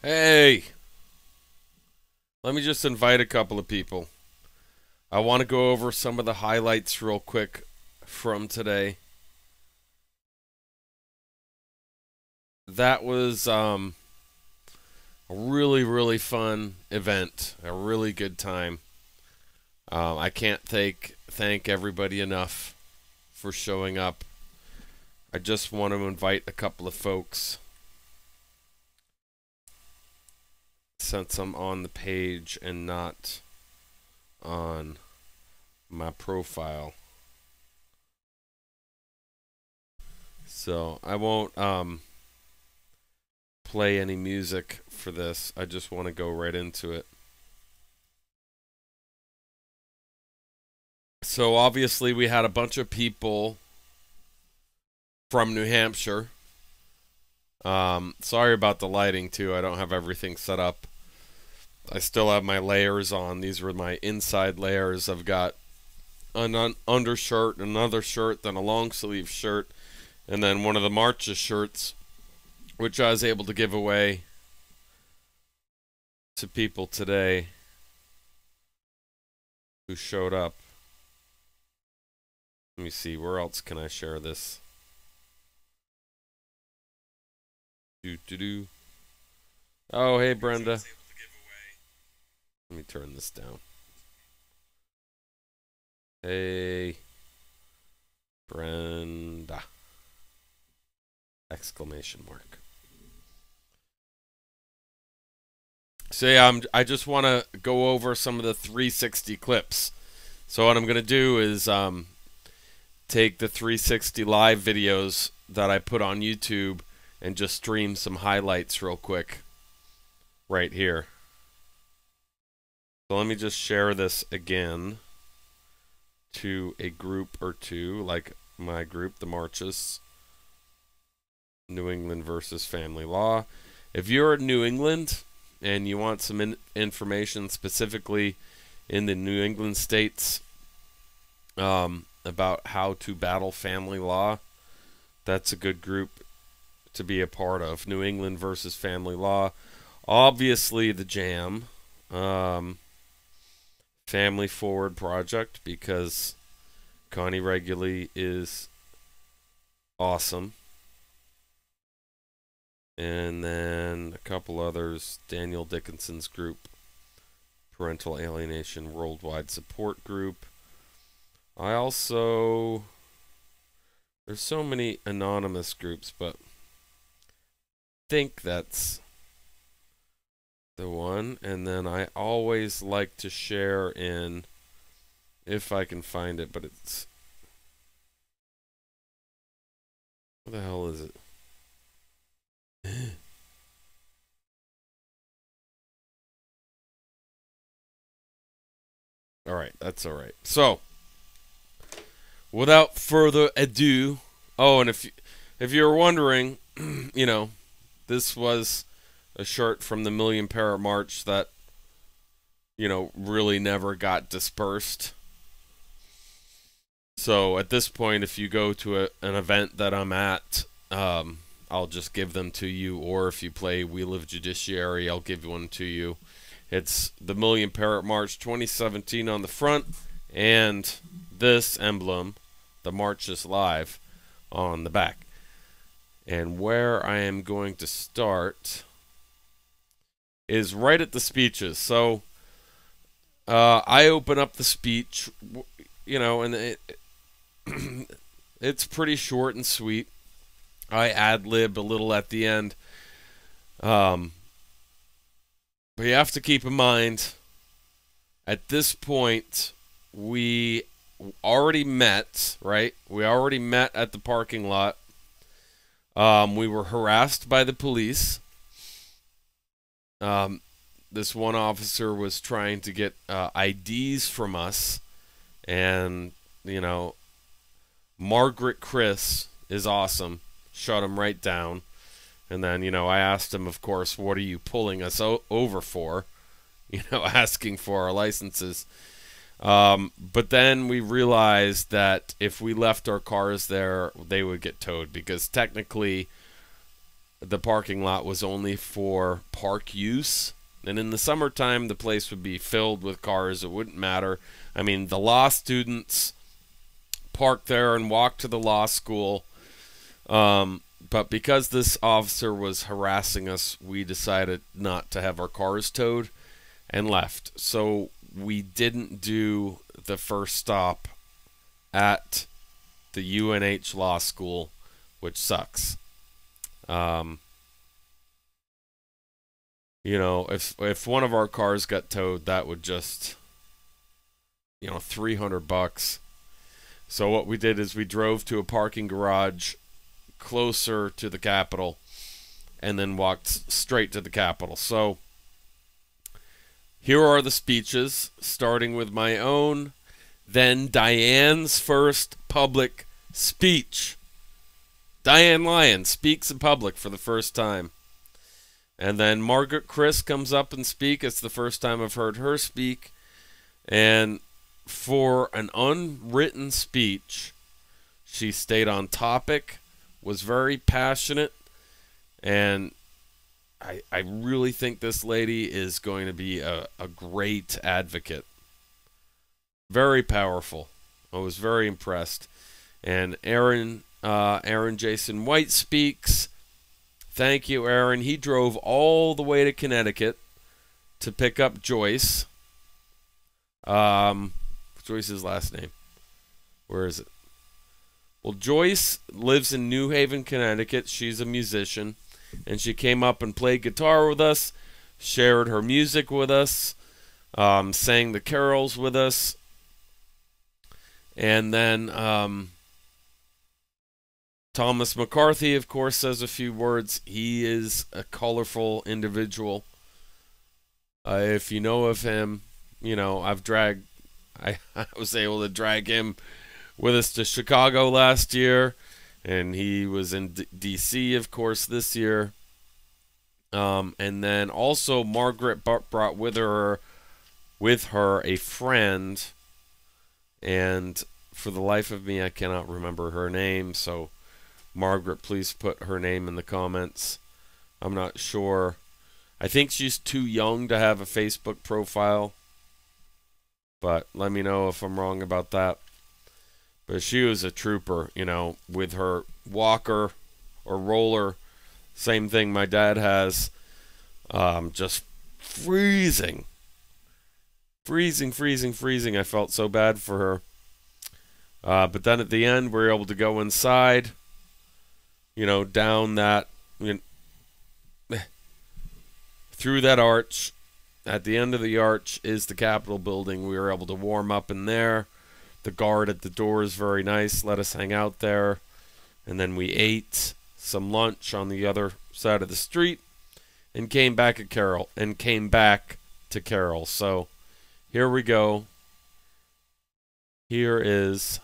Hey, let me just invite a couple of people. I want to go over some of the highlights real quick from today. That was a really fun event, a really good time. I can't thank everybody enough for showing up. I just want to invite a couple of folks since I'm on the page and not on my profile. So I won't play any music for this. I just want to go right into it. So obviously we had a bunch of people from New Hampshire. Sorry about the lighting too. I don't have everything set up. I still have my layers on. These were my inside layers. I've got an undershirt, another shirt, then a long sleeve shirt, and then one of the March's shirts, which I was able to give away to people today who showed up. Let me see, where else can I share this? Oh, hey, Brenda. Let me turn this down. Hey, Brenda. Exclamation mark. So yeah, I just want to go over some of the 360 clips. So what I'm going to do is take the 360 live videos that I put on YouTube and just stream some highlights real quick right here. So let me just share this again to a group or two, like my group, the Marches, New England versus Family Law. If you're in New England and you want some information specifically in the New England states about how to battle family law, that's a good group to be a part of. New England versus Family Law. Obviously the Jam. Family Forward Project, because Connie Regularly is awesome. And then a couple others. Daniel Dickinson's group, Parental Alienation Worldwide Support Group. I also... There's so many anonymous groups, but I think that's the one. And then I always like to share in, if I can find it, but it's... What the hell is it? Alright, that's alright. So, without further ado, oh, and if you're wondering, you know, this was a shirt from the Million Parrot March that, you know, really never got dispersed. So at this point, if you go to an event that I'm at, I'll just give them to you. Or if you play Wheel of Judiciary, I'll give one to you. It's the Million Parrot March 2017 on the front, and this emblem, the March is Live, on the back. And where I am going to start is right at the speeches. So I open up the speech, you know, and it's pretty short and sweet. I ad-lib a little at the end. But you have to keep in mind, at this point, we already met, right? We already met at the parking lot. We were harassed by the police. This one officer was trying to get IDs from us, and, you know, Margaret Chris is awesome. Shut him right down. And then, you know, I asked him, of course, what are you pulling us over for? You know, asking for our licenses. But then we realized that if we left our cars there, they would get towed, because technically the parking lot was only for park use. And in the summertime, the place would be filled with cars. It wouldn't matter. I mean, the law students parked there and walked to the law school. But because this officer was harassing us, we decided not to have our cars towed and left. So we didn't do the first stop at the UNH Law School, which sucks. You know, if one of our cars got towed, that would just, you know, $300. So what we did is we drove to a parking garage closer to the Capitol and then walked straight to the Capitol. So here are the speeches, starting with my own, then Diane's first public speech. Diane Lyon speaks in public for the first time. And then Margaret Chris comes up and speaks. It's the first time I've heard her speak. And for an unwritten speech, she stayed on topic, was very passionate, and I really think this lady is going to be a great advocate. Very powerful. I was very impressed. And Aaron Jason White speaks. Thank you, Aaron. He drove all the way to Connecticut to pick up Joyce. Joyce's last name. Where is it? Well, Joyce lives in New Haven, Connecticut. She's a musician. And she came up and played guitar with us, shared her music with us, sang the carols with us. And then Thomas McCarthy, of course, says a few words. He is a colorful individual. If you know of him, you know, I was able to drag him with us to Chicago last year, and he was in D.C., of course, this year. And then also Margaret brought with her a friend, and for the life of me, I cannot remember her name, so Margaret, please put her name in the comments. I'm not sure. I think she's too young to have a Facebook profile, but let me know if I'm wrong about that. But she was a trooper, you know, with her walker or roller. Same thing my dad has. Just freezing. Freezing. I felt so bad for her. But then at the end, we were able to go inside. You know, down that, through that arch. At the end of the arch is the Capitol building. We were able to warm up in there. The guard at the door is very nice, let us hang out there. And then we ate some lunch on the other side of the street and came back to Carol. So here we go. Here is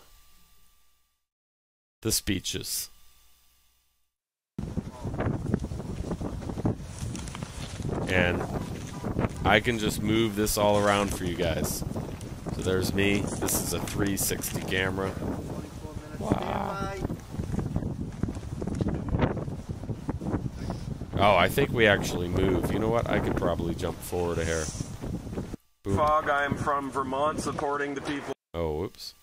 the speeches. And I can just move this all around for you guys. So there's me. This is a 360 camera. Wow. Oh, I think we actually move. You know what? I could probably jump forward a hair. Boom. Fog, I am from Vermont, supporting the people. Oh, whoops.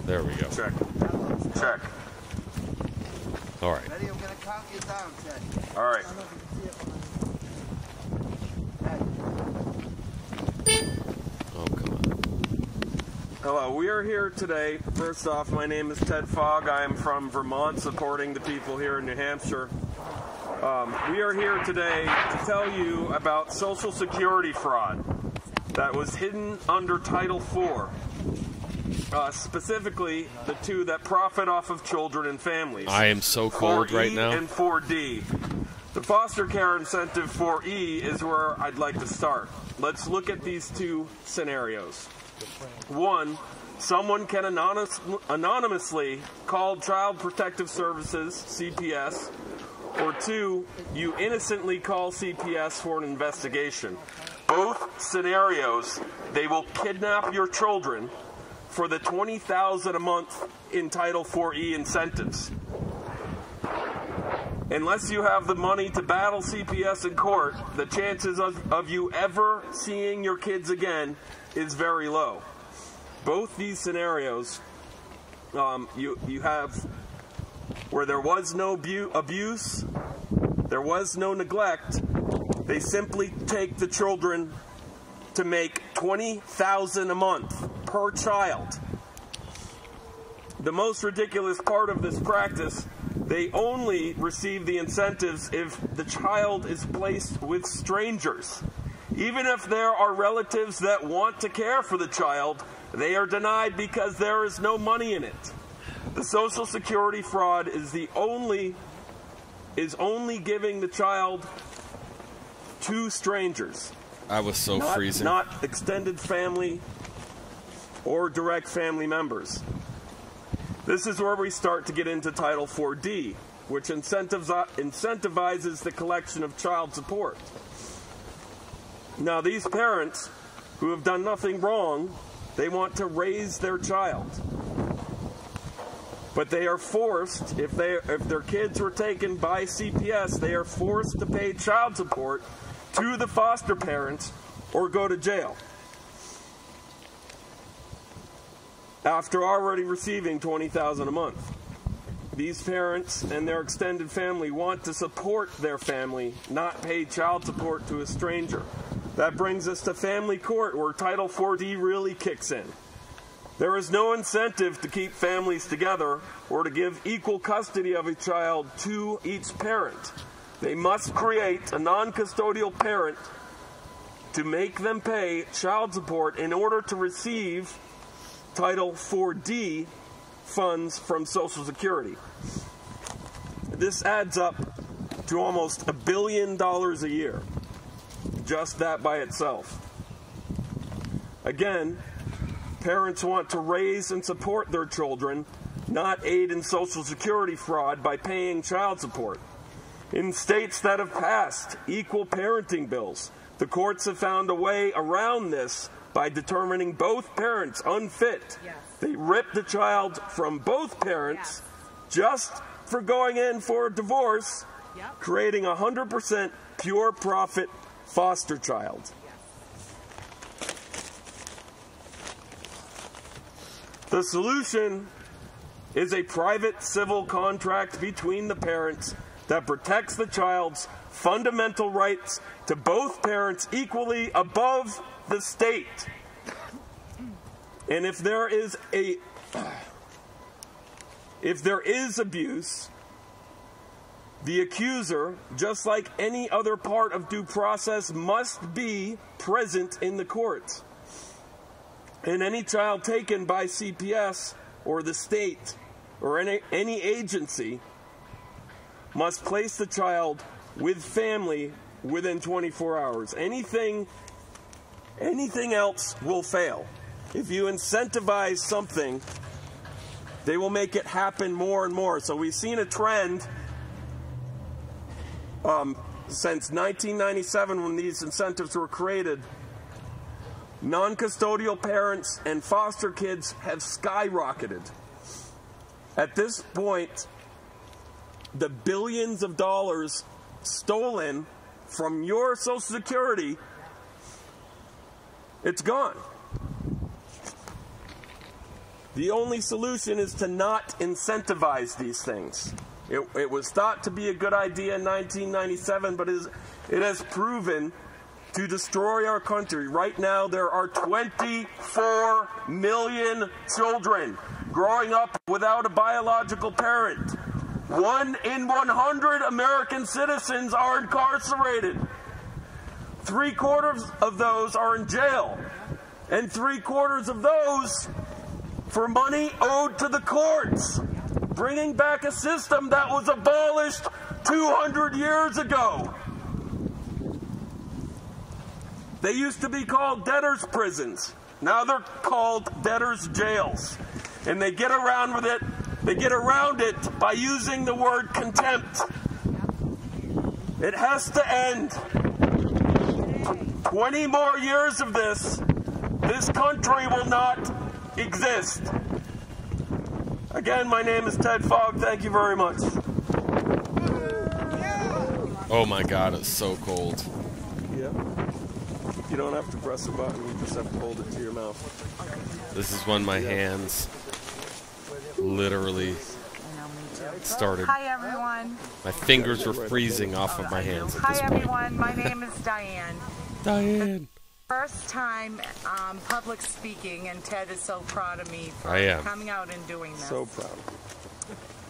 There we go. Check. All right. Ready? I'm gonna count you down, Ted. All right. Oh, come on. Hello, we are here today. First off, my name is Ted Fogg. I am from Vermont, supporting the people here in New Hampshire. We are here today to tell you about Social Security fraud that was hidden under Title IV. Specifically, the two that profit off of children and families. I am so cold 4E right now. And 4D. The foster care incentive 4E is where I'd like to start. Let's look at these two scenarios. One, someone can anonymously call Child Protective Services, CPS, or two, you innocently call CPS for an investigation. Both scenarios, they will kidnap your children for the $20,000 a month in Title 4E incentives. Unless you have the money to battle CPS in court, the chances of you ever seeing your kids again is very low. Both these scenarios, you have where there was no abuse, there was no neglect. They simply take the children to make $20,000 a month per child. The most ridiculous part of this practice, they only receive the incentives if the child is placed with strangers. Even if there are relatives that want to care for the child, they are denied because there is no money in it. The Social Security fraud is only giving the child to strangers. I was so freezing. Not extended family or direct family members. This is where we start to get into Title 4D, which incentivizes the collection of child support. Now, these parents who have done nothing wrong, they want to raise their child. But they are forced, if their kids were taken by CPS, they are forced to pay child support to the foster parents or go to jail after already receiving $20,000 a month. These parents and their extended family want to support their family, not pay child support to a stranger. That brings us to family court, where Title 4D really kicks in. There is no incentive to keep families together or to give equal custody of a child to each parent. They must create a non-custodial parent to make them pay child support in order to receive Title 4D funds from Social Security. This adds up to almost $1 billion a year. Just that by itself. Again, parents want to raise and support their children, not aid in Social Security fraud by paying child support. In states that have passed equal parenting bills, the courts have found a way around this by determining both parents unfit. Yes. They rip the child from both parents just for going in for a divorce, creating a 100% pure profit foster child. The solution is a private civil contract between the parents that protects the child's fundamental rights to both parents equally above the state. And if there is abuse, the accuser, just like any other part of due process, must be present in the court. And any child taken by CPS or the state or any agency must place the child with family within 24 hours. Anything else will fail. If you incentivize something, they will make it happen more and more. So we've seen a trend since 1997, when these incentives were created. Non-custodial parents and foster kids have skyrocketed. At this point, the billions of dollars stolen from your Social Security, it's gone. The only solution is to not incentivize these things. It was thought to be a good idea in 1997, but it has proven to destroy our country. Right now, there are 24 million children growing up without a biological parent. 1 in 100 American citizens are incarcerated. 3/4 of those are in jail, and 3/4 of those for money owed to the courts, bringing back a system that was abolished 200 years ago. They used to be called debtors' prisons. Now they're called debtors' jails. And they get around with it. They get around it by using the word contempt. It has to end. 20 more years of this country will not exist. Again, my name is Ted Fogg. Thank you very much. Oh my God, it's so cold. Yeah. You don't have to press a button, you just have to hold it to your mouth. This is when my hands literally started. Hi everyone. My fingers were freezing off of my hands at Hi this point. everyone. My name is Diane. Diane. First time public speaking, and Ted is so proud of me for coming out and doing this. So proud.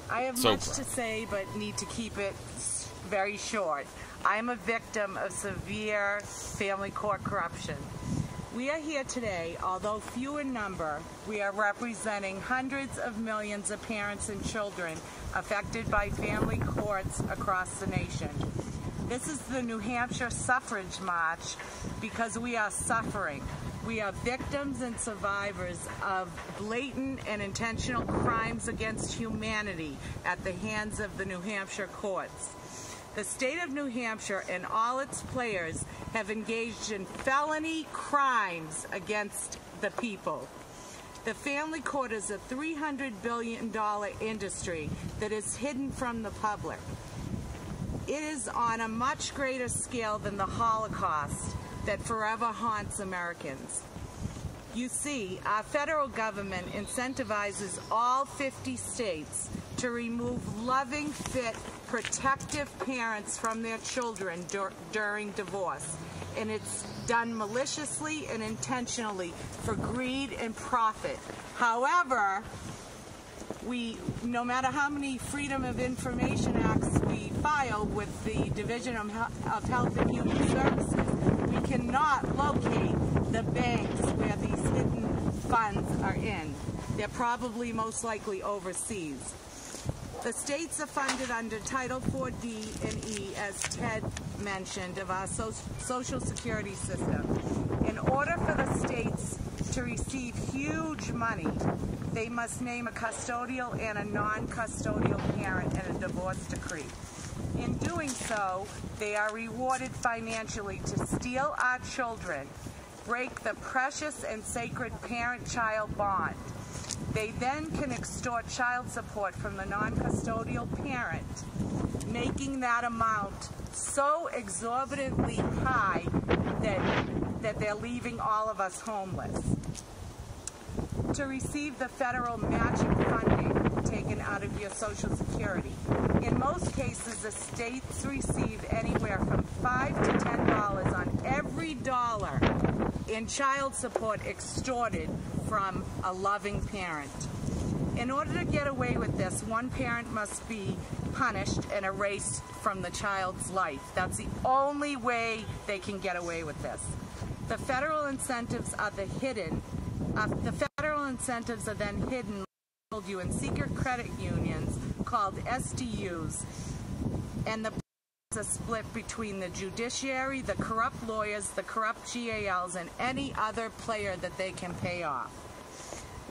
I have much to say, but need to keep it very short. I am a victim of severe family court corruption. We are here today, although few in number, we are representing hundreds of millions of parents and children affected by family courts across the nation. This is the New Hampshire Suffrage March because we are suffering. We are victims and survivors of blatant and intentional crimes against humanity at the hands of the New Hampshire courts. The state of New Hampshire and all its players have engaged in felony crimes against the people. The family court is a $300 billion industry that is hidden from the public. It is on a much greater scale than the Holocaust that forever haunts Americans. You see, our federal government incentivizes all 50 states to remove loving, fit, protective parents from their children during divorce. And it's done maliciously and intentionally for greed and profit. However, no matter how many Freedom of Information Acts we file with the Division of Health and Human Services, we cannot locate the banks where these hidden funds are in. They're probably most likely overseas. The states are funded under Title IV D and E, as Ted mentioned, of our Social Security system. In order for the states to receive huge money, they must name a custodial and a non-custodial parent in a divorce decree. In doing so, they are rewarded financially to steal our children, break the precious and sacred parent-child bond. They then can extort child support from the non-custodial parent, making that amount so exorbitantly high that they're leaving all of us homeless. To receive the federal matching funding taken out of your Social Security. In most cases, the states receive anywhere from $5 to $10 on every dollar in child support extorted from a loving parent. In order to get away with this, one parent must be punished and erased from the child's life. That's the only way they can get away with this. The federal incentives are then hidden in secret credit unions called SDUs, and the are split between the judiciary, the corrupt lawyers, the corrupt GALs, and any other player that they can pay off.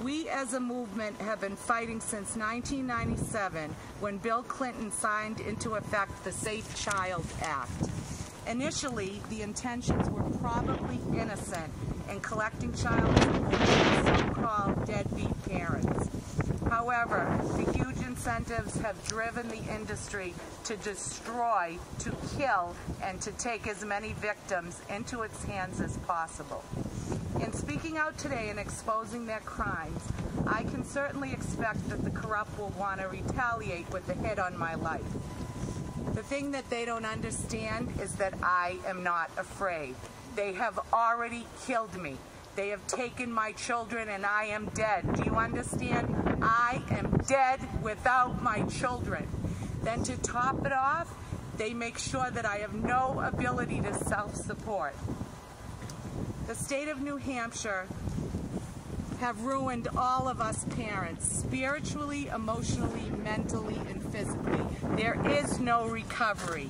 We as a movement have been fighting since 1997 when Bill Clinton signed into effect the Safe Child Act. Initially, the intentions were probably innocent in collecting child support from so-called deadbeat parents. However, the huge incentives have driven the industry to destroy, to kill, and to take as many victims into its hands as possible. In speaking out today and exposing their crimes, I can certainly expect that the corrupt will want to retaliate with a hit on my life. The thing that they don't understand is that I am not afraid. They have already killed me. They have taken my children and I am dead. Do you understand? I am dead without my children. Then to top it off, they make sure that I have no ability to self-support. The state of New Hampshire have ruined all of us parents, spiritually, emotionally, mentally, and physically. There is no recovery.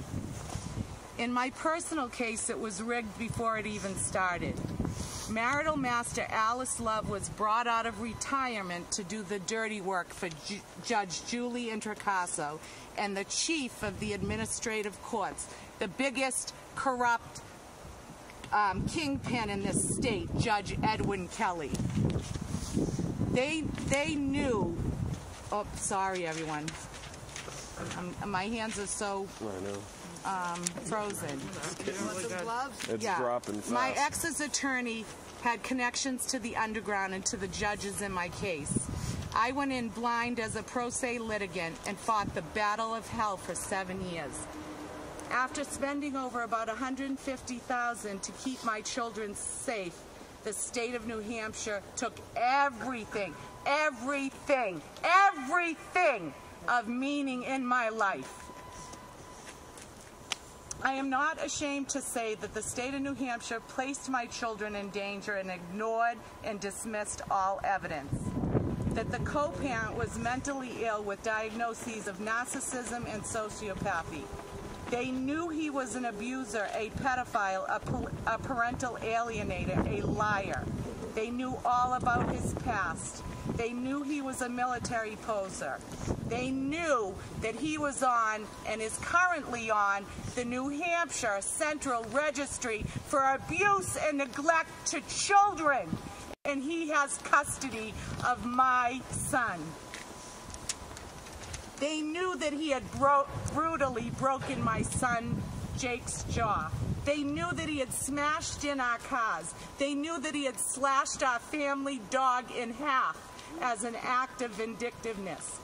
In my personal case, it was rigged before it even started. Marital master Alice Love was brought out of retirement to do the dirty work for Judge Julie Introcaso and the chief of the administrative courts, the biggest corrupt kingpin in this state, Judge Edwin Kelly. They knew, oh, sorry everyone, my hands are so, frozen. It's Yeah. dropping fast. My ex's attorney had connections to the underground and to the judges in my case. I went in blind as a pro se litigant and fought the battle of hell for 7 years. After spending over about $150,000 to keep my children safe, the state of New Hampshire took everything of meaning in my life. I am not ashamed to say that the state of New Hampshire placed my children in danger and ignored and dismissed all evidence. That the co-parent was mentally ill with diagnoses of narcissism and sociopathy. They knew he was an abuser, a pedophile, a parental alienator, a liar. They knew all about his past. They knew he was a military poser. They knew that he was on, and is currently on, the New Hampshire Central Registry for abuse and neglect to children. And he has custody of my son. They knew that he had brutally broken my son Jake's jaw. They knew that he had smashed in our cars. They knew that he had slashed our family dog in half as an act of vindictiveness.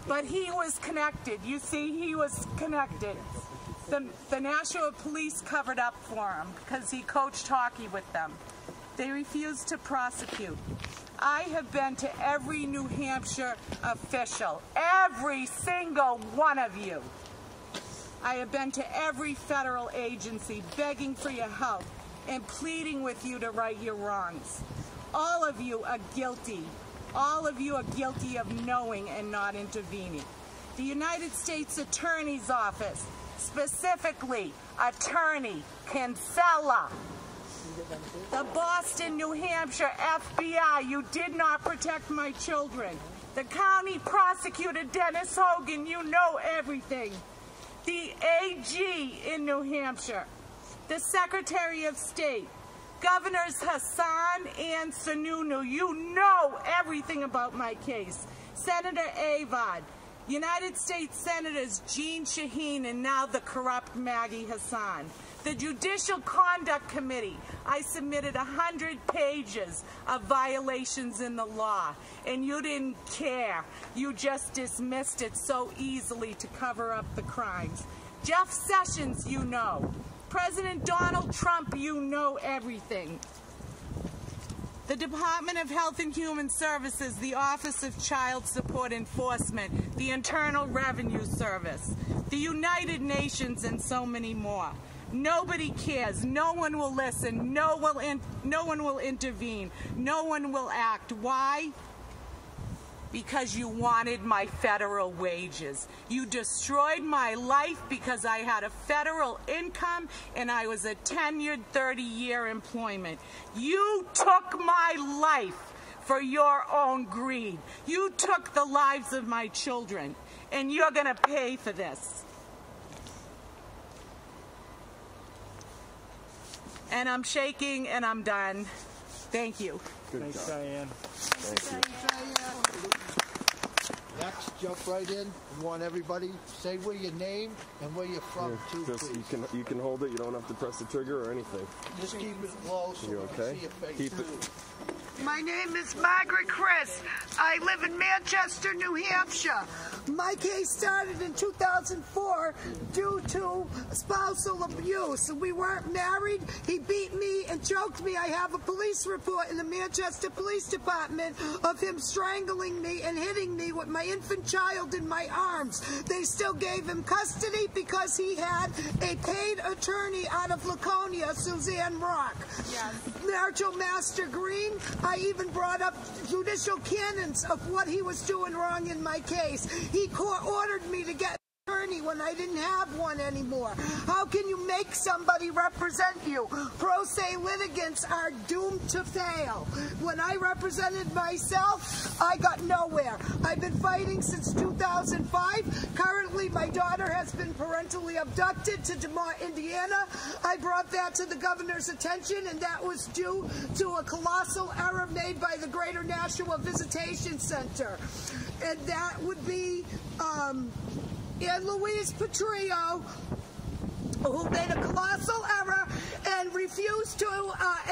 But he was connected. You see, he was connected. The National Police covered up for him because he coached hockey with them. They refused to prosecute. I have been to every New Hampshire official, every single one of you. I have been to every federal agency begging for your help and pleading with you to right your wrongs. All of you are guilty. All of you are guilty of knowing and not intervening. The United States Attorney's Office, specifically Attorney Kinsella, the Boston, New Hampshire FBI, you did not protect my children. The county prosecutor, Dennis Hogan, you know everything. The AG in New Hampshire, the Secretary of State, Governors Hassan and Sununu, you know everything about my case. Senator Avad, United States Senators Jean Shaheen and now the corrupt Maggie Hassan. The Judicial Conduct Committee, I submitted 100 pages of violations in the law, and you didn't care. You just dismissed it so easily to cover up the crimes. Jeff Sessions, you know. President Donald Trump, you know everything. The Department of Health and Human Services, the Office of Child Support Enforcement, the Internal Revenue Service, the United Nations, and so many more. Nobody cares. No one will listen. No one will intervene. No one will act. Why? Because you wanted my federal wages. You destroyed my life because I had a federal income and I was a tenured 30-year employment. You took my life for your own greed. You took the lives of my children, and you're going to pay for this. And I'm shaking and I'm done. Thank you. Thanks, Diane. Thank you. Next, jump right in. We want everybody say where your name and where you're from, too, Just please. you can hold it. You don't have to press the trigger or anything. Just keep it low so You we okay? can see your face. Keep it. My name is Margaret Chris. I live in Manchester, New Hampshire. My case started in 2004 due to spousal abuse. We weren't married. He beat me and choked me. I have a police report in the Manchester Police Department of him strangling me and hitting me with my infant child in my arms. They still gave him custody because he had a paid attorney out of Laconia, Suzanne Rock. Yes. Marshal Master Green, I even brought up judicial canons of what he was doing wrong in my case. He court-ordered me to get an attorney when I didn't have one anymore. How can you make somebody represent you? Pro se litigants are doomed to fail. When I represented myself, I got nowhere. I've been fighting since 2005. Currently, my daughter has been parentally abducted to DeMar, Indiana. I brought that to the governor's attention, and that was due to a colossal error made by the Greater Nashua Visitation Center. And that would be Louise Petrillo who made a colossal error and refused to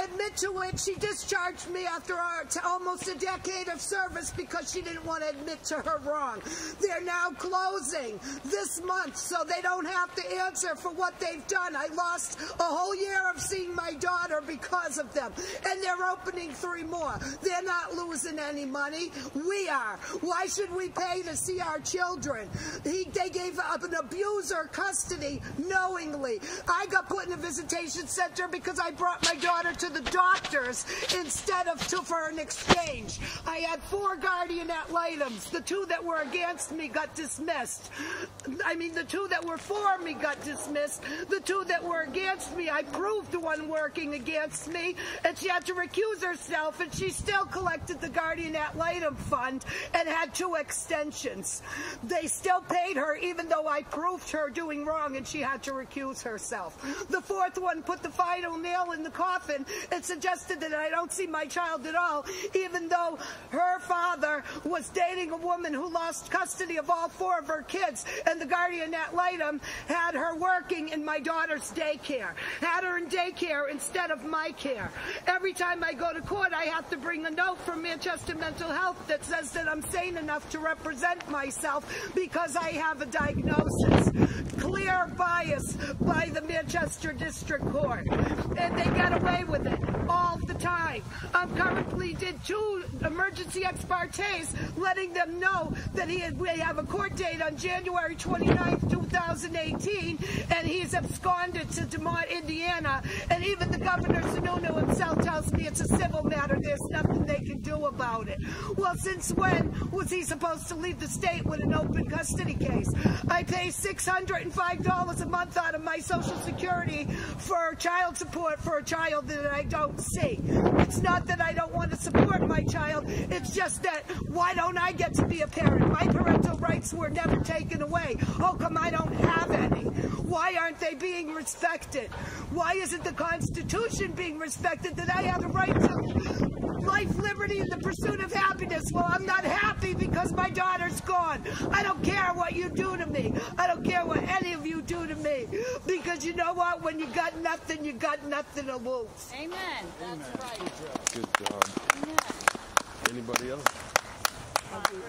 admit to it. She discharged me after almost a decade of service because she didn't want to admit to her wrong. They're now closing this month, so they don't have to answer for what they've done. I lost a whole year of seeing my daughter because of them, and they're opening 3 more. They're not losing any money. We are. Why should we pay to see our children? They gave up an abuser custody knowingly. I got put in a visitation center because I brought my daughter to the doctors instead of for an exchange. I had 4 guardian ad litems. The 2 that were against me got dismissed. I mean, the 2 that were for me got dismissed. The 2 that were against me, I proved the one working against me, and she had to recuse herself, and she still collected the guardian ad litem fund and had 2 extensions. They still paid her even though I proved her doing wrong and she had to recuse herself. The 4th one put the final nail in the coffin and suggested that I don't see my child at all, even though her father was dating a woman who lost custody of all 4 of her kids, and the guardian ad litem had her working in my daughter's daycare, had her in daycare instead of my care. Every time I go to court, I have to bring a note from Manchester Mental Health that says that I'm sane enough to represent myself because I have a diagnosis. Clear bias by the Manchester District Court, and they get away with it all the time. I currently did 2 emergency ex partes letting them know that we have a court date on January 29th, 2018, and he's absconded to Des Moines, Indiana, and even the Governor Sununu himself tells me it's a civil matter. There's nothing they can do about it. Well, since when was he supposed to leave the state with an open custody case? I pay $605 a month out of my Social Security for child support for a child that I don't see. It's not that I don't want to support my child, it's just that why don't I get to be a parent? My parental rights were never taken away. How come I don't have any? Why aren't they being respected? Why isn't the Constitution being respected that I have the right to life, liberty, and the pursuit of happiness? Well, I'm not happy because my daughter's gone. I don't care what you do to me. I don't care what any of you do to me. Because you know what? When you got nothing to lose. Amen. That's right. Good job. Amen. Anybody else? You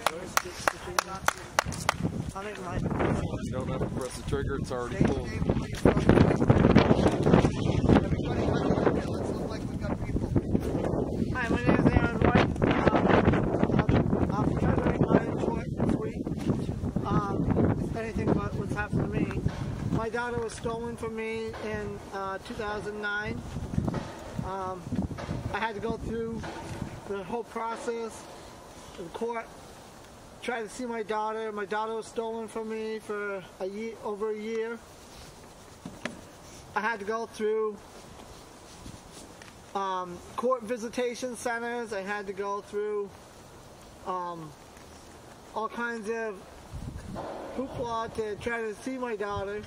don't have to press the trigger, it's already pulled. Hi, my name is Aaron White. I'm treasuring my short this week. Anything about what's happened to me. My daughter was stolen from me in 2009. I had to go through the whole process in court, try to see my daughter. My daughter was stolen from me for over a year. I had to go through court visitation centers. I had to go through all kinds of hoopla to try to see my daughter.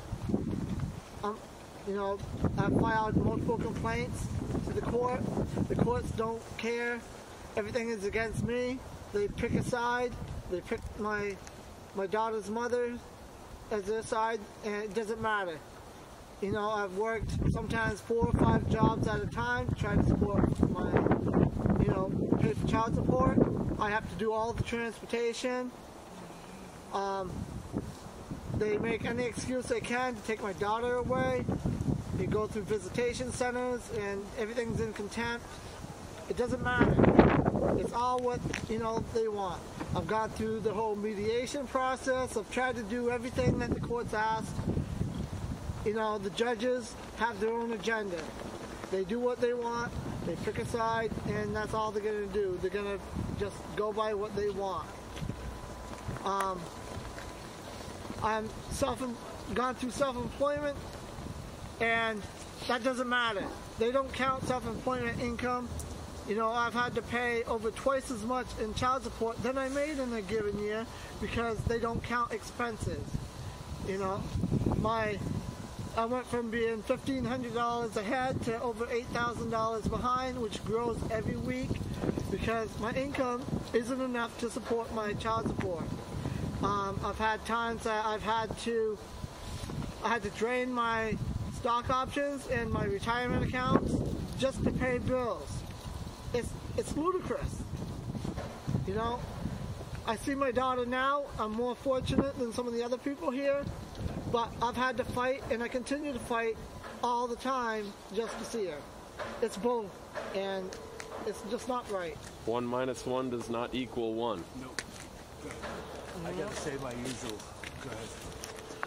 I filed multiple complaints to the court. The courts don't care. Everything is against me. They pick a side. They pick my daughter's mother as their side, and it doesn't matter. I've worked sometimes 4 or 5 jobs at a time to try to support my, pay for child support. I have to do all the transportation. They make any excuse they can to take my daughter away. They go through visitation centers, and everything's in contempt. It doesn't matter. It's all what, they want. I've gone through the whole mediation process. I've tried to do everything that the courts asked. The judges have their own agenda. They do what they want. They pick a side, and that's all they're going to do. They're going to just go by what they want. I'm gone through self-employment, and that doesn't matter. They don't count self-employment income. I've had to pay over twice as much in child support than I made in a given year because they don't count expenses. I went from being $1,500 ahead to over $8,000 behind, which grows every week because my income isn't enough to support my child support. I've had times that I had to drain my stock options and my retirement accounts just to pay bills. It's ludicrous. You know, I see my daughter now. I'm more fortunate than some of the other people here, but I've had to fight, and I continue to fight all the time just to see her. It's both, and it's just not right. 1 minus 1 does not equal 1. Nope. I gotta say my usual. Go ahead.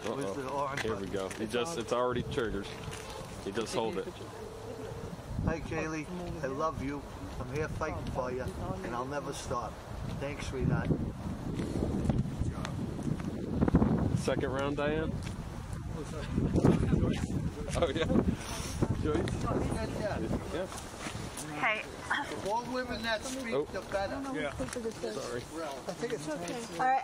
Where's the orange Here we go. It's already triggered. You just hold it. Hi, Kaylee. I love you. I'm here fighting for you, and I'll never stop. Thanks, sweetheart. Second round, Diane? Oh, yeah. Joyce? Yeah. Hey. The more women that speak, the better. Yeah. Sorry. I think it's okay. All right,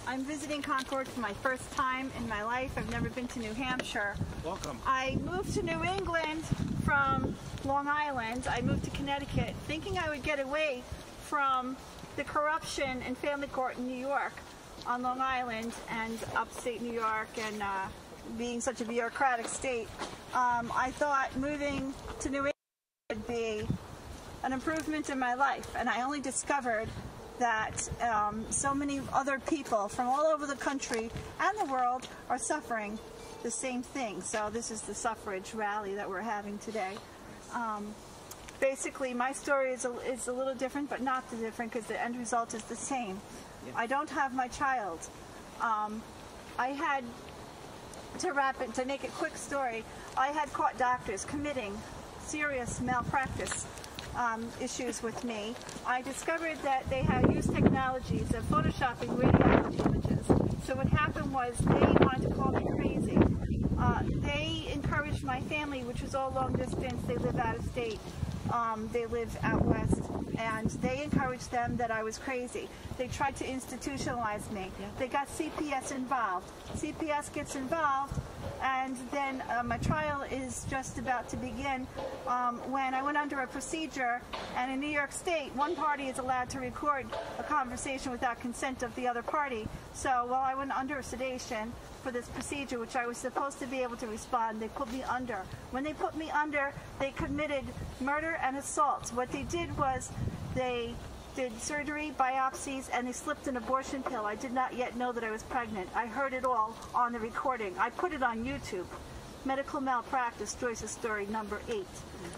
I'm visiting Concord for my first time in my life. I've never been to New Hampshire. Welcome. I moved to New England from Long Island. I moved to Connecticut thinking I would get away from the corruption in family court in New York on Long Island and upstate New York, and being such a bureaucratic state. I thought moving to New England would be an improvement in my life, and I only discovered that so many other people from all over the country and the world are suffering the same thing. So this is the suffrage rally that we're having today. Basically, my story is a little different, but not too different, because the end result is the same. Yeah. I don't have my child. I had, to make a quick story, I had caught doctors committing serious malpractice issues with me. I discovered that they had used technologies of photoshopping radiology images. So what happened was they wanted to call me crazy. They encouraged my family, which was all long distance. They live out of state. They live out west, and they encouraged them that I was crazy. They tried to institutionalize me. They got CPS involved. CPS gets involved, and then my trial is just about to begin when I went under a procedure, and in New York State, one party is allowed to record a conversation without consent of the other party. So while I went under sedation for this procedure, which I was supposed to be able to respond, they put me under. When they put me under, they committed murder and assault. What they did was they did surgery, biopsies, and they slipped an abortion pill. I did not yet know that I was pregnant. I heard it all on the recording. I put it on YouTube. Medical malpractice, Joyce's story number 8.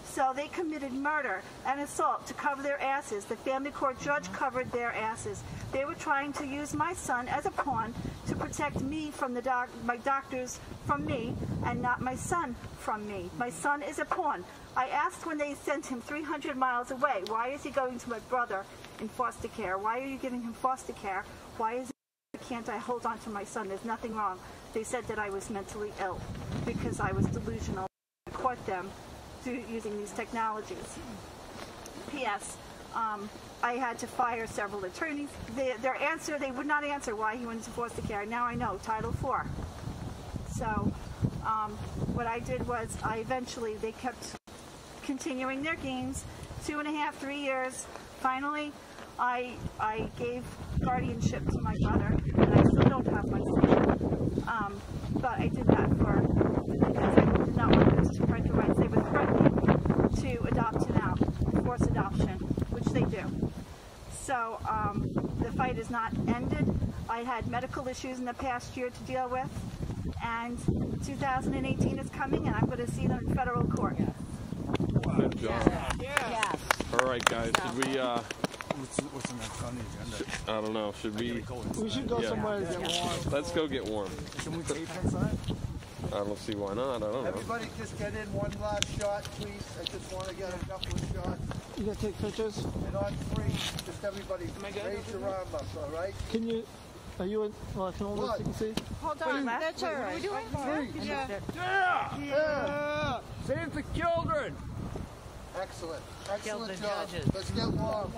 So they committed murder and assault to cover their asses. The family court judge covered their asses. They were trying to use my son as a pawn to protect me from my doctors from me, and not my son from me. My son is a pawn. I asked when they sent him 300 miles away, why is he going to my brother in foster care? Why are you giving him foster care? Can't I hold on to my son? There's nothing wrong. They said that I was mentally ill because I was delusional. I caught them through using these technologies. P.S. I had to fire several attorneys. They would not answer why he went into foster care. Now I know, Title IV. So what I did was they kept continuing their games, 2.5, 3 years. Finally, I gave guardianship to my brother, and I still don't have my son. But I did that because I did not want those two parental rights. They were threatening to adopt him out, force adoption, which they do. So the fight is not ended. I had medical issues in the past year to deal with, and 2018 is coming, and I'm going to see them in federal court. Good job. Yes. All right, guys. Should we? What's next on the agenda? I don't know. Should we? We should go somewhere to get warm. Let's go get warm. Can we tape inside? I don't see why not. I don't know. Everybody just get in one last shot, please. I just want to get a couple of shots. You gonna take pictures? And on 3, just everybody raise your arm up, all right? Can you? Are you in? Well, I can only What? you can see. Hold on, that's all right. Three. Yeah! Save the children! Excellent. Excellent job. Let's get warm.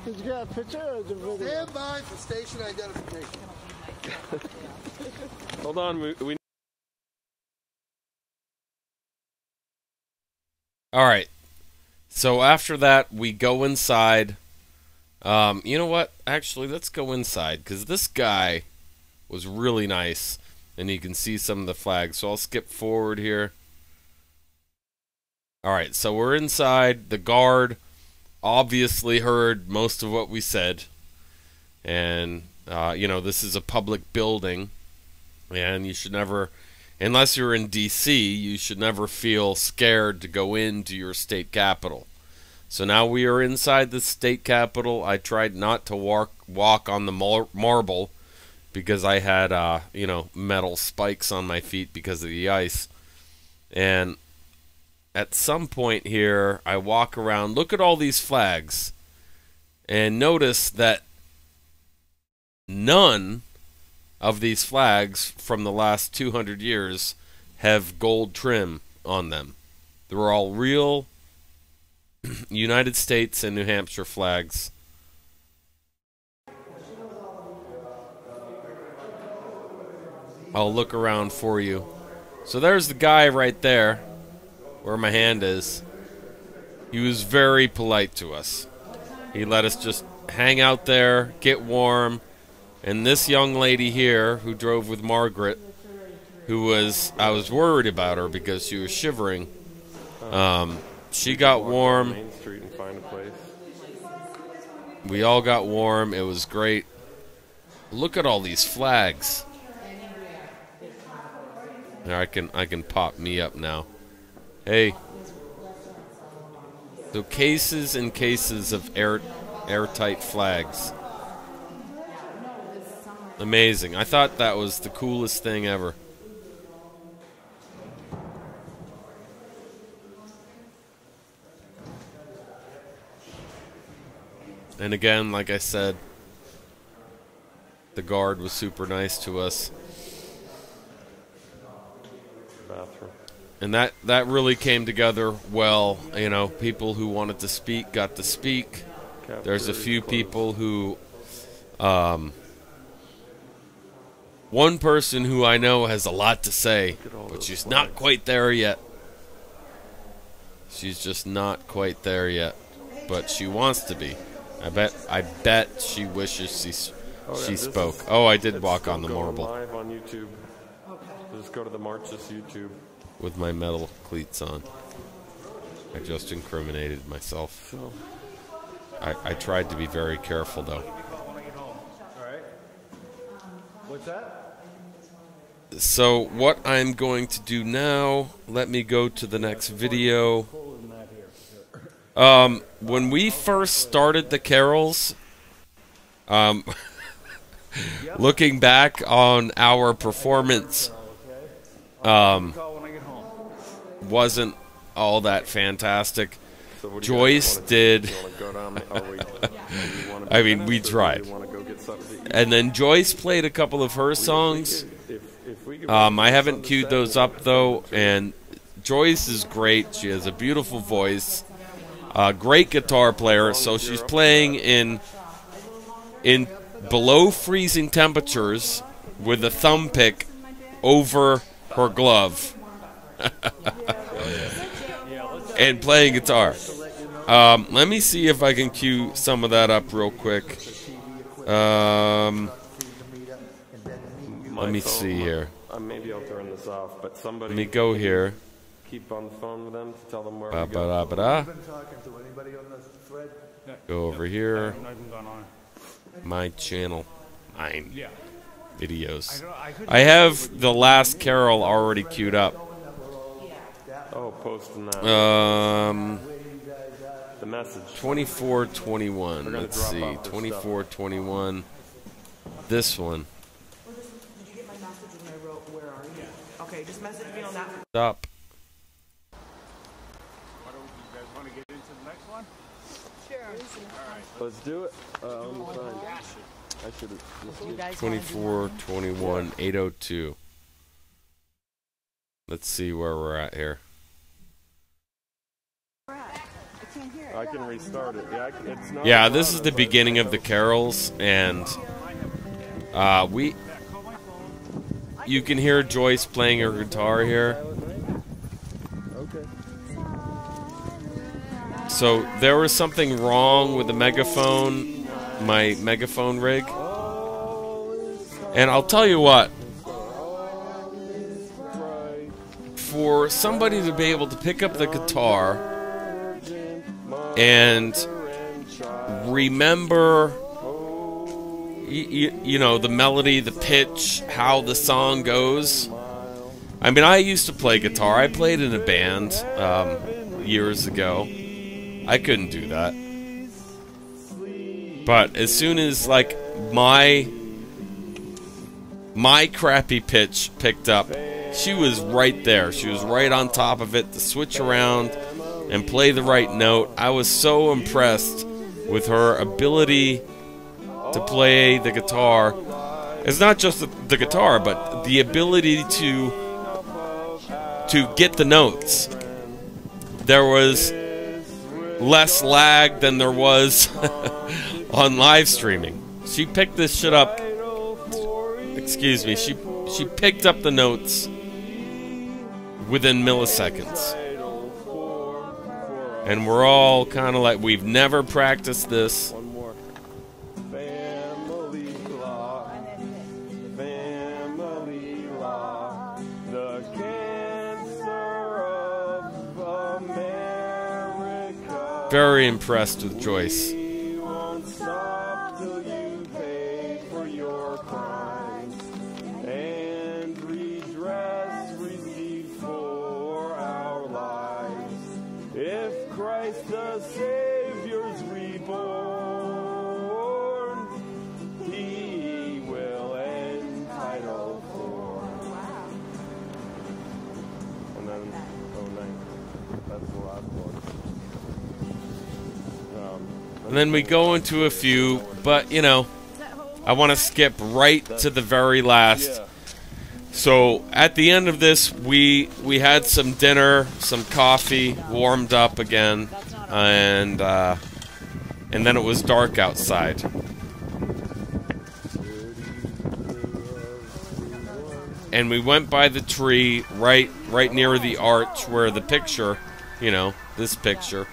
Did you get a picture or the video? Stand by for station identification. Hold on. We. All right. So after that, we go inside. You know what? Actually, let's go inside because this guy was really nice, and you can see some of the flags. So I'll skip forward here. Alright, so we're inside. The guard obviously heard most of what we said. And, you know, this is a public building. And you should never, unless you're in D.C., you should never feel scared to go into your state capitol. So now we are inside the state capitol. I tried not to walk on the marble because I had, you know, metal spikes on my feet because of the ice. And at some point here, I walk around, look at all these flags, and notice that none of these flags from the last 200 years have gold trim on them. They're all real United States and New Hampshire flags. I'll look around for you. So there's the guy right there, where my hand is. He was very polite to us. He let us just hang out there, get warm. And this young lady here, who drove with Margaret, who was, I was worried about her because she was shivering. She got warm. Main Street and find a place. We all got warm. It was great. Look at all these flags. I can pop me up now. Hey. So cases and cases of airtight flags. Amazing. I thought that was the coolest thing ever. And again, like I said, the guard was super nice to us. Bathroom. And that really came together well. You know, people who wanted to speak got to speak. There's a few people who... one person who I know has a lot to say, but she's not quite there yet. She's just not quite there yet, but she wants to be. I bet she wishes she spoke. Oh, I did walk on the marble. Live on YouTube. Just go to the Marches YouTube. With my metal cleats on. I just incriminated myself. I tried to be very careful, though. What's that? So what I'm going to do now, let me go to the next video. When we first started the carols, looking back on our performance, wasn't all that fantastic. Joyce did. I mean, we tried. And then Joyce played a couple of her songs. I haven't queued those up, though. And Joyce is great. She has a beautiful voice. Great guitar player. So she's playing in below freezing temperatures with a thumb pick over her glove. And playing guitar. Let me see if I can cue some of that up real quick. Let me see here. Maybe I'll turn this off, but somebody. Let me go here. Keep on the phone with them to tell them where we go. Been talking to anybody on the thread? Go over here. My channel. Mine. Yeah. Videos. I have the last carol already queued up. Oh, posting that. The message. 2421. Let's see. 2421. This one. Did you get my message when I wrote, where are you? Okay, just message me on that. Stop. You guys want to get into the next one? Sure. Let's do it. I should have. 2421 802. Let's see where we're at here. I can restart it. It's not. Yeah, this is the beginning of the carols, and you can hear Joyce playing her guitar here. Okay. So there was something wrong with the megaphone, my megaphone rig. And I'll tell you what, for somebody to be able to pick up the guitar and remember, you know, the melody, the pitch, how the song goes. I mean, I used to play guitar. I played in a band years ago. I couldn't do that. But as soon as, like, my crappy pitch picked up, she was right there. She was right on top of it to switch around and play the right note. I was so impressed with her ability to play the guitar. It's not just the guitar, but the ability to get the notes. There was less lag than there was on live streaming. She picked this shit up. Excuse me. She picked up the notes within milliseconds. And we're all kind of like, we've never practiced this. Very impressed with Joyce. The Savior's reborn, He will entitle for. And then, that's the last one. And then we go into a few, but you know, I want to skip right to the very last. So at the end of this, we had some dinner, some coffee, warmed up again, and then it was dark outside. And we went by the tree right near the arch where the picture, you know, this picture.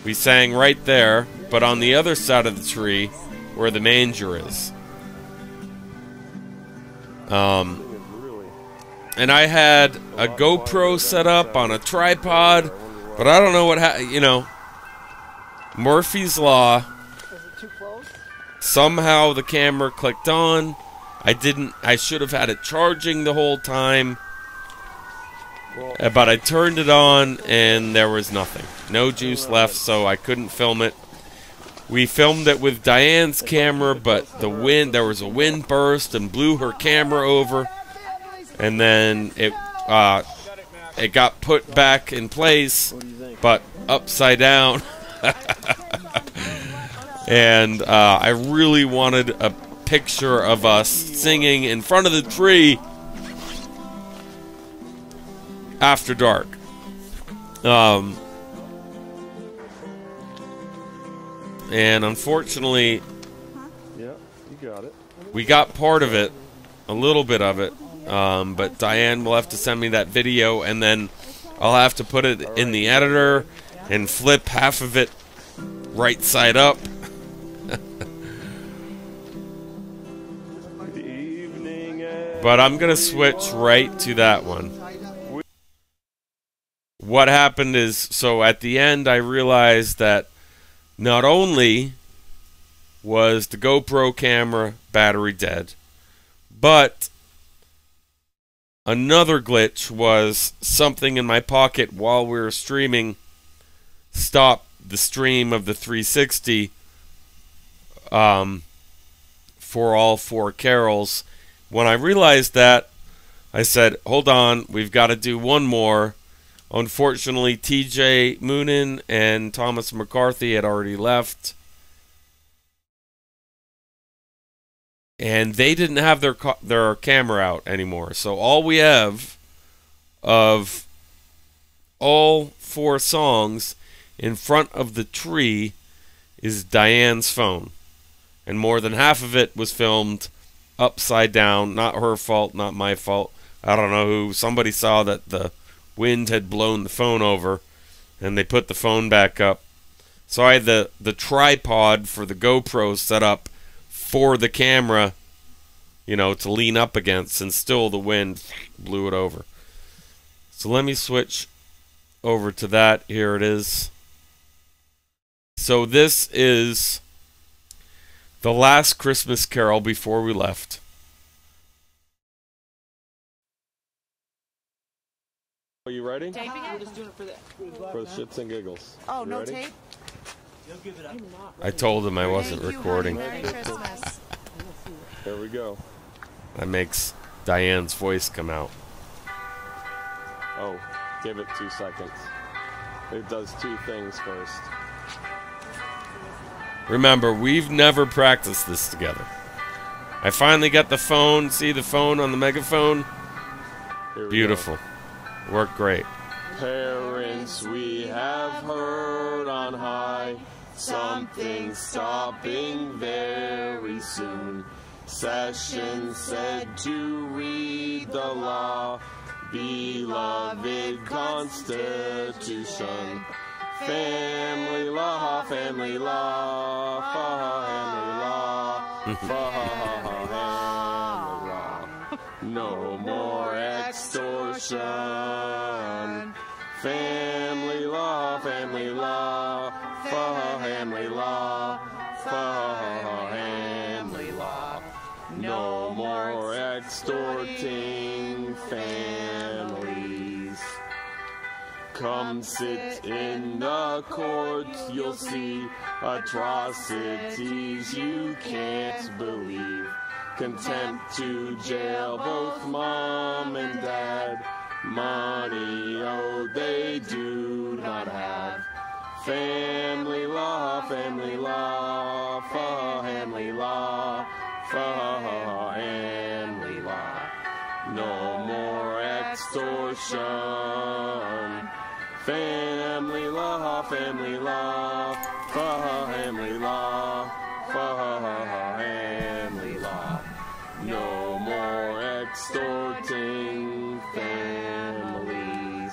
We sang right there, but on the other side of the tree where the manger is. And I had a GoPro set up on a tripod, but I don't know what you know, Murphy's Law. Is it too close? Somehow the camera clicked on. I should have had it charging the whole time. But I turned it on and there was nothing. No juice left, so I couldn't film it. We filmed it with Diane's camera, but there was a wind burst and blew her camera over. And then it got put back in place, but upside down. And I really wanted a picture of us singing in front of the tree after dark. And unfortunately, we got part of it, a little bit of it, but Diane will have to send me that video, and then I'll have to put it in the editor and flip half of it right side up. But I'm gonna switch right to that one. What happened is, so at the end I realized that not only was the GoPro camera battery dead, but another glitch was something in my pocket while we were streaming stopped the stream of the 360 for all 4 carols. When I realized that, I said, hold on, we've got to do one more. Unfortunately, TJ Moonen and Thomas McCarthy had already left. And they didn't have their camera out anymore. So all we have of all 4 songs in front of the tree is Diane's phone. And more than half of it was filmed upside down. Not her fault, not my fault. I don't know who. Somebody saw that the wind had blown the phone over, and they put the phone back up. So I had the tripod for the GoPro set up for the camera you know, to lean up against, and still the wind blew it over. So let me switch over to that. Here it is. So this is the last Christmas Carol before we left. Are you ready? Taping We're it? just doing it for the. For the shits and giggles. Oh, You no ready? tape? You'll give it up. I told him I wasn't Thank you, recording. honey. Merry Christmas. Here we go. That makes Diane's voice come out. Oh, give it 2 seconds. It does 2 things first. Remember, we've never practiced this together. I finally got the phone. See the phone on the megaphone? Here we Beautiful. Worked great. go. Parents, we have heard on high, something stopping very soon. Session said to read the law, beloved Constitution. Family law, family law, family law, family law. No more extortion. Family law, family law, family law, family law. No more extorting families. Come sit in the court, you'll see atrocities you can't believe. Contempt to jail both mom and dad. Money owed they do not have. Family law, family law, family law, family law. No more extortion. Family law, family law, family law, family law. No more extorting families.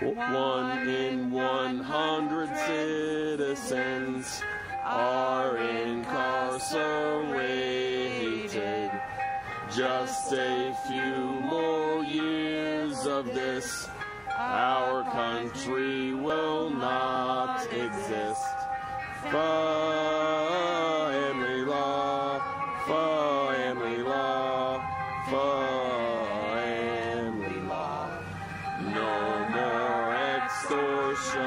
One in 100 citizens are incarcerated. Just a few more years of this, our country will not exist. Family law, family law, family law. No more extortion.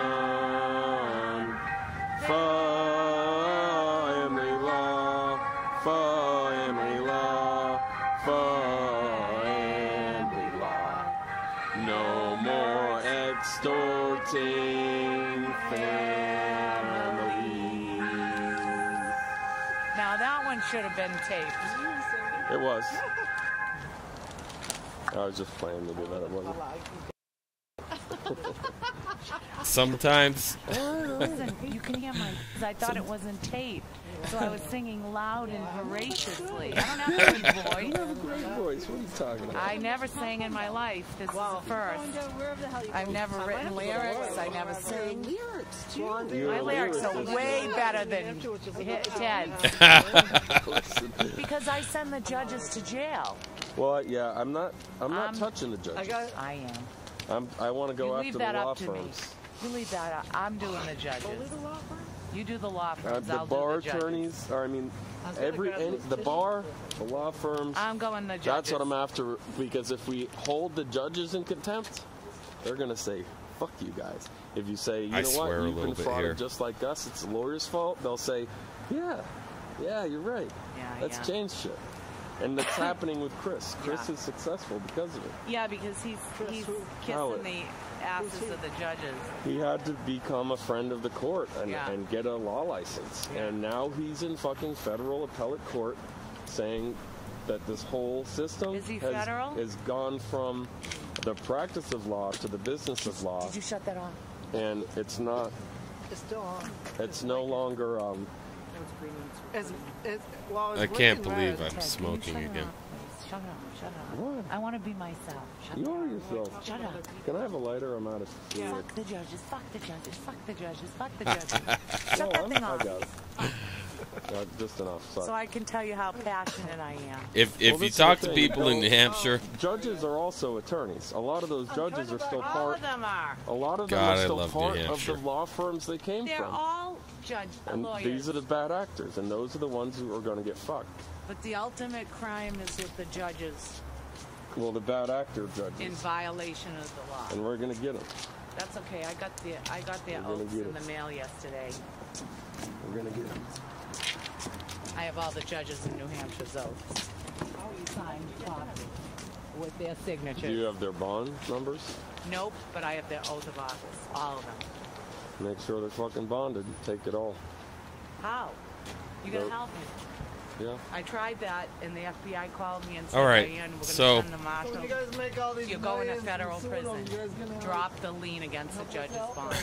Family law, family law, family law. No more extorting families. Now that one should have been taped. It was. I was just playing to do that. It wasn't. Sometimes. Listen, you can hear my. I thought it wasn't taped, so I was singing loud and voraciously. I don't have a good voice. Great voice. What are you talking about? I never sang in my life. This is the first. I've never written lyrics. I never sang. My lyrics are way better than Ted's. Because I send the judges to jail. Well, yeah, I'm not touching the judges. I am. I want to go You after leave the that law up to me. firms. You leave that up. I'm doing the judges. You do the law firms. The I'll bar do the judges. attorneys, or I mean, the bar, the law firms. I'm going the judges. That's what I'm after, because if we hold the judges in contempt, they're gonna say, "Fuck you guys." If you say, "You know what, you've been frauded just like us. It's the lawyer's fault," they'll say, "Yeah, you're right. Let's change shit." And that's happening with Chris. Chris is successful because of it. Yeah, because he's kissing the asses of the judges. He had to become a friend of the court and get a law license. And now he's in fucking federal appellate court saying that this whole system has gone from the practice of law to the business of law. Did you shut that off? And it's not. It's still on. It's no longer. Well, I can't believe I'm smoking again. Shut up. Shut up. What? I want to be myself. Shut You up. are yourself. Shut up. Can I have a lighter? I'm out of steam. Fuck the judges. Fuck the judges. Fuck the judges. Fuck the judges. Shut that thing I off. got it. Just enough. Sorry. So I can tell you how passionate I am. If Well, you this is talk the to thing. people in New Hampshire, Judges are also attorneys. A lot of those judges are still All part. of them are. A lot of them God, are I still love New part of the Hampshire. law firms they came They're from. all And lawyers. these are the bad actors, and those are the ones who are going to get fucked. But the ultimate crime is with the judges Well, the bad actor judges. in violation of the law. And we're going to get them. That's okay. I got their We're gonna oaths get in it. the mail yesterday. We're going to get them. I have all the judges in New Hampshire's oaths. Signed copy with their signatures. Do you have their bond numbers? Nope, but I have their oath of office. All of them. Make sure they're fucking bonded. Take it all. How? You gotta Nope. help me. Yeah. I tried that, and the FBI called me and said, All right, Diane, we're gonna so- send the marshal. When you guys make all these You're going to millions federal and suing them, prison. you guys gonna have- Drop the lien against the judge's bond.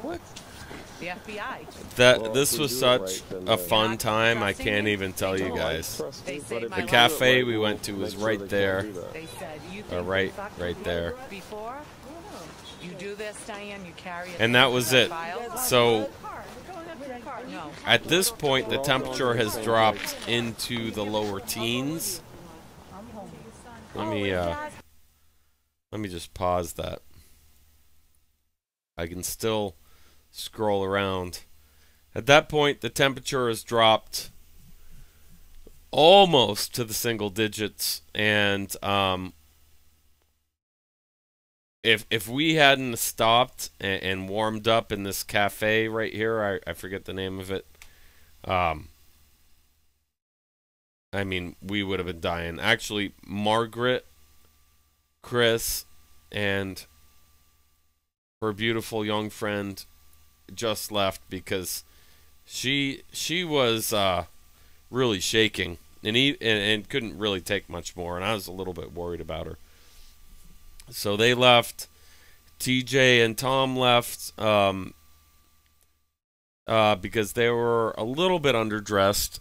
What? The FBI. Well, this if we was do it such right, then a they- fun Not time. I trusting can't me? even tell you They guys. Trust They me, say but if my we The do life- it cafe right, we we'll went to make was sure right they can't there. do that. They said, you think Right, you fucked right with there. me before? You do this, Diane, you carry it. And that was it. So No. at this point, the temperature has dropped into the lower teens. Let me just pause that. I can still scroll around. At that point, the temperature has dropped almost to the single digits, and if we hadn't stopped and warmed up in this cafe right here, I forget the name of it. I mean, we would have been dying. Actually, Margaret, Chris, and her beautiful young friend just left because she was really shaking and couldn't really take much more, and I was a little bit worried about her. So they left. TJ and Tom left because they were a little bit underdressed,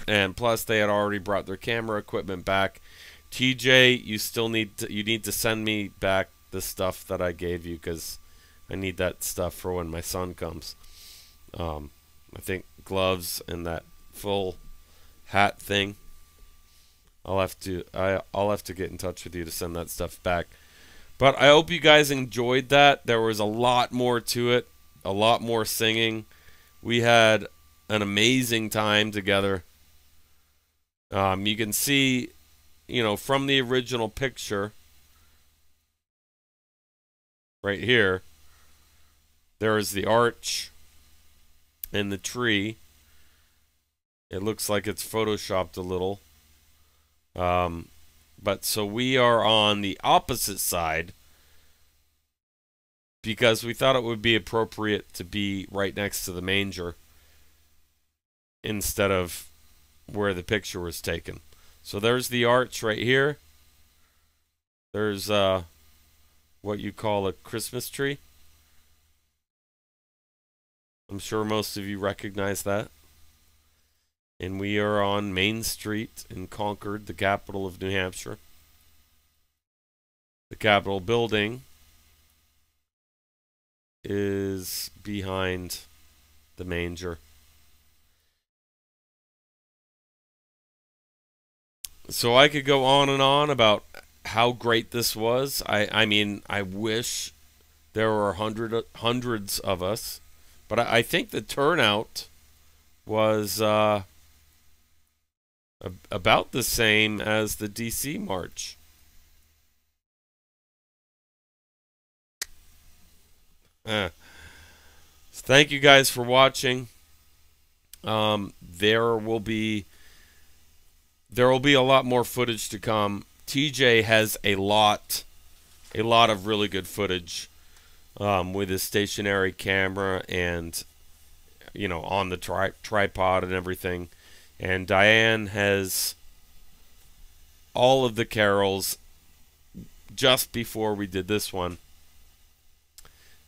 and plus they had already brought their camera equipment back. TJ, you need to send me back the stuff that I gave you because I need that stuff for when my son comes. I think gloves and that full hat thing. I'll have to get in touch with you to send that stuff back. But I hope you guys enjoyed that. There was a lot more to it, a lot more singing. We had an amazing time together. You can see, from the original picture right here, there is the arch and the tree. It looks like it's photoshopped a little. But so we are on the opposite side because we thought it would be appropriate to be right next to the manger instead of where the picture was taken. So there's the arch right here. There's what you call a Christmas tree. I'm sure most of you recognize that. And we are on Main Street in Concord, the capital of New Hampshire. The Capitol building is behind the manger. So I could go on and on about how great this was. I mean, I wish there were hundreds of us, but I think the turnout was about the same as the DC March. Thank you guys for watching. There will be a lot more footage to come. TJ has a lot of really good footage with his stationary camera and on the tripod and everything. And Diane has all of the carols just before we did this one.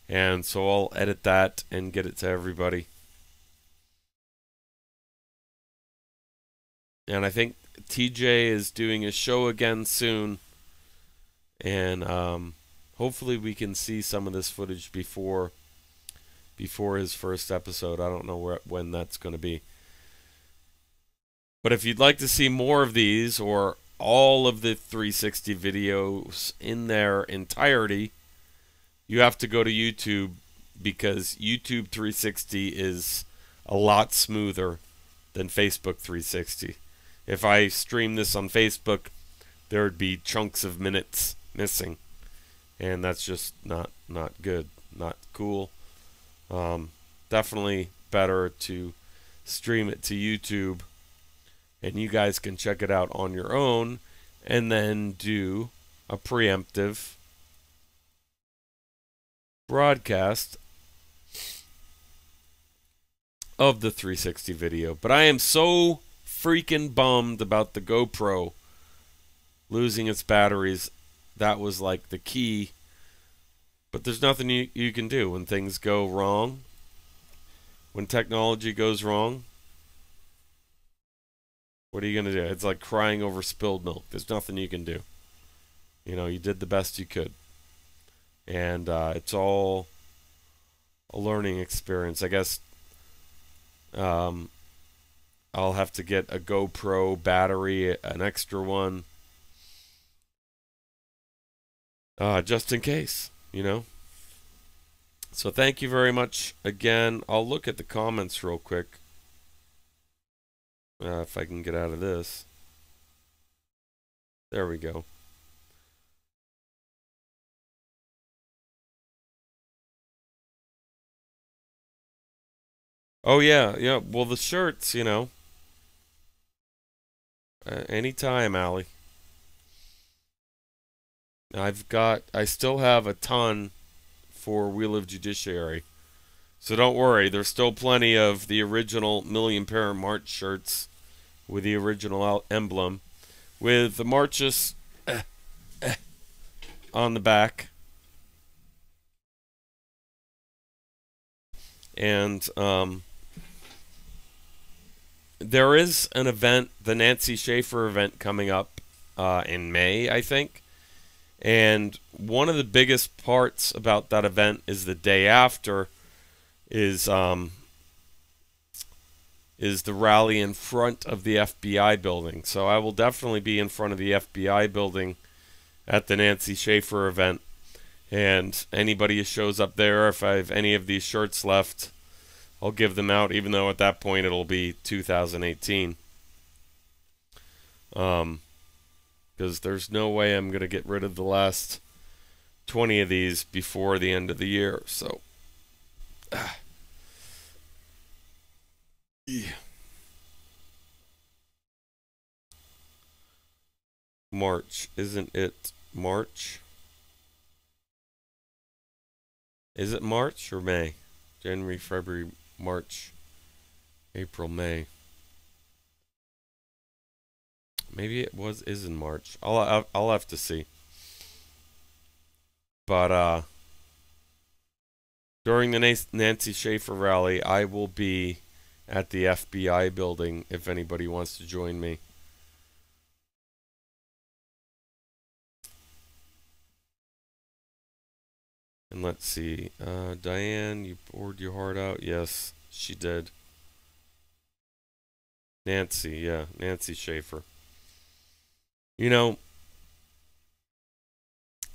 And so I'll edit that and get it to everybody. And I think TJ is doing a show again soon. And hopefully we can see some of this footage before his first episode. I don't know when that's going to be. But if you'd like to see more of these, or all of the 360 videos in their entirety, you have to go to YouTube, because YouTube 360 is a lot smoother than Facebook 360. If I stream this on Facebook, there would be chunks of minutes missing, and that's just not good, not cool. Definitely better to stream it to YouTube, and you guys can check it out on your own, and then do a preemptive broadcast of the 360 video. But I am so freaking bummed about the GoPro losing its batteries. That was like the key. But there's nothing you can do when things go wrong. When technology goes wrong, what are you going to do? It's like crying over spilled milk. There's nothing you can do. You know, you did the best you could. And it's all a learning experience. I guess I'll have to get a GoPro battery, an extra one, just in case, you know. So thank you very much again. I'll look at the comments real quick. If I can get out of this. There we go. Oh yeah, yeah. Well, the shirts, you know. Anytime, Allie. I still have a ton for We Live Judiciary. So don't worry, there's still plenty of the original Million Parent March shirts with the original emblem, with the marches on the back. And there is an event, the Nancy Schaefer event, coming up in May, I think. And one of the biggest parts about that event is the day after is the rally in front of the FBI building. So I will definitely be in front of the FBI building at the Nancy Schaefer event. And anybody who shows up there, if I have any of these shirts left, I'll give them out, even though at that point it'll be 2018. Because there's no way I'm going to get rid of the last 20 of these before the end of the year. So, yeah. March, isn't it March? Is it March or May? January, February, March, April, May. Maybe it is in March. I'll have to see. But during the Nancy Schaefer rally, I will be at the FBI building if anybody wants to join me. And let's see. Diane, you poured your heart out. Yes, she did. Nancy, yeah. Nancy Schaefer. You know,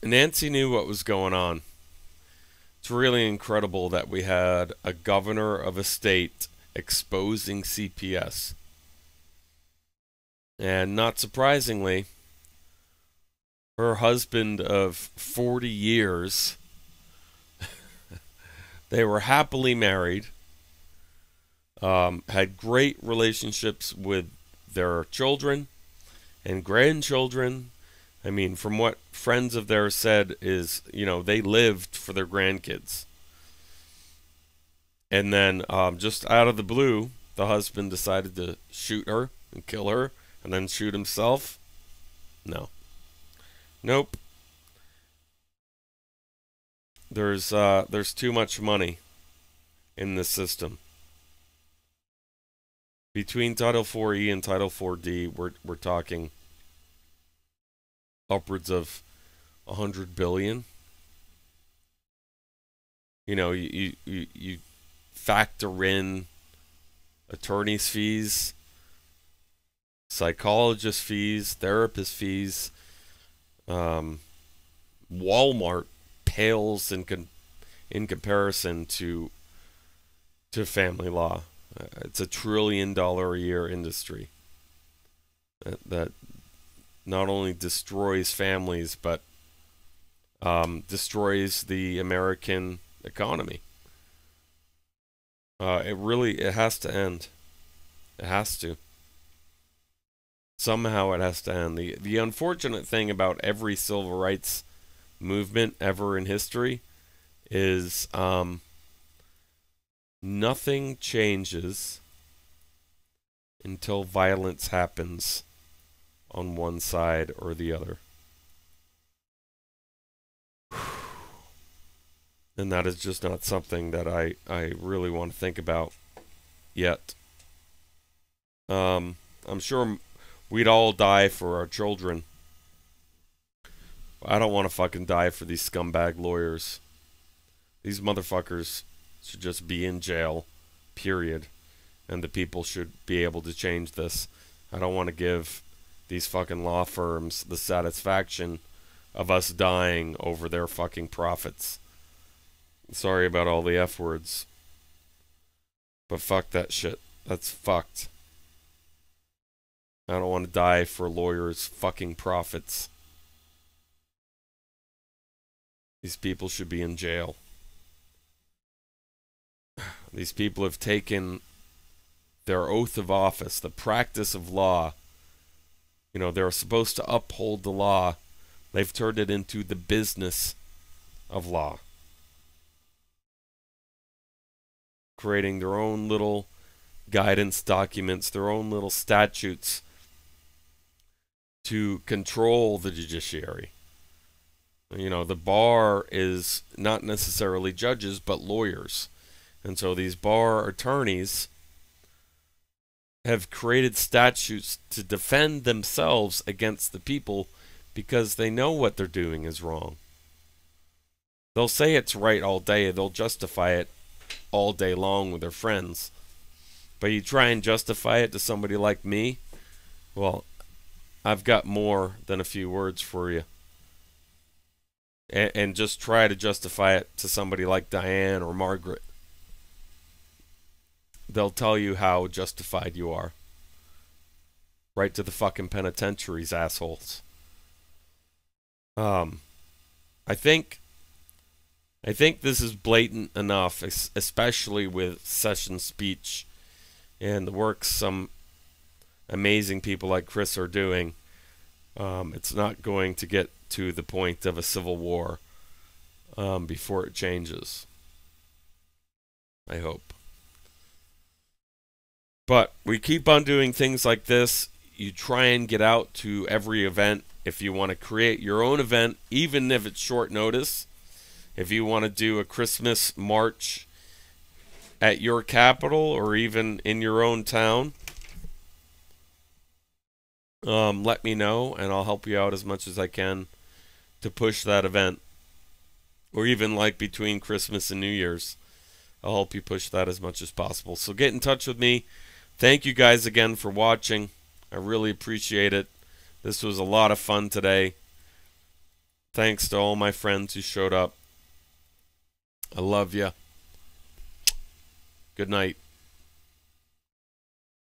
Nancy knew what was going on. It's really incredible that we had a governor of a state exposing CPS. And not surprisingly, her husband of 40 years, they were happily married, had great relationships with their children and grandchildren. I mean, from what friends of theirs said is, you know, they lived for their grandkids. And then, just out of the blue, the husband decided to shoot her and kill her and then shoot himself. No. Nope. There's too much money in this system. Between Title 4E and Title 4D, we're talking upwards of 100 billion. You know, you factor in attorney's fees, psychologist fees, therapist fees. Walmart pales in comparison to family law. It's $1 trillion a year industry that not only destroys families but destroys the American economy. It has to end. It has to. Somehow it has to end. The unfortunate thing about every civil rights movement ever in history is nothing changes until violence happens on one side or the other. And that is just not something that I really want to think about yet. I'm sure we'd all die for our children. I don't want to fucking die for these scumbag lawyers. These motherfuckers should just be in jail, period. And the people should be able to change this. I don't want to give these fucking law firms the satisfaction of us dying over their fucking profits. Sorry about all the F words. But fuck that shit. That's fucked. I don't want to die for lawyers' fucking profits. These people should be in jail. These people have taken their oath of office, the practice of law. You know, they're supposed to uphold the law. They've turned it into the business of law. Creating their own little guidance documents, their own little statutes to control the judiciary. You know, the bar is not necessarily judges, but lawyers. And so these bar attorneys have created statutes to defend themselves against the people because they know what they're doing is wrong. They'll say it's right all day. They'll justify it all day long with their friends. But you try and justify it to somebody like me, well, I've got more than a few words for you. And just try to justify it to somebody like Diane or Margaret. They'll tell you how justified you are. Right to the fucking penitentiaries, assholes. I think this is blatant enough, especially with Sessions' speech and the work some amazing people like Chris are doing. It's not going to get to the point of a civil war before it changes. I hope. But we keep on doing things like this. You try and get out to every event. If you want to create your own event, even if it's short notice, if you want to do a Christmas march at your capital or even in your own town, let me know and I'll help you out as much as I can to push that event. Or even like between Christmas and New Year's, I'll help you push that as much as possible. So get in touch with me. Thank you guys again for watching. I really appreciate it. This was a lot of fun today. Thanks to all my friends who showed up. I love you. Good night.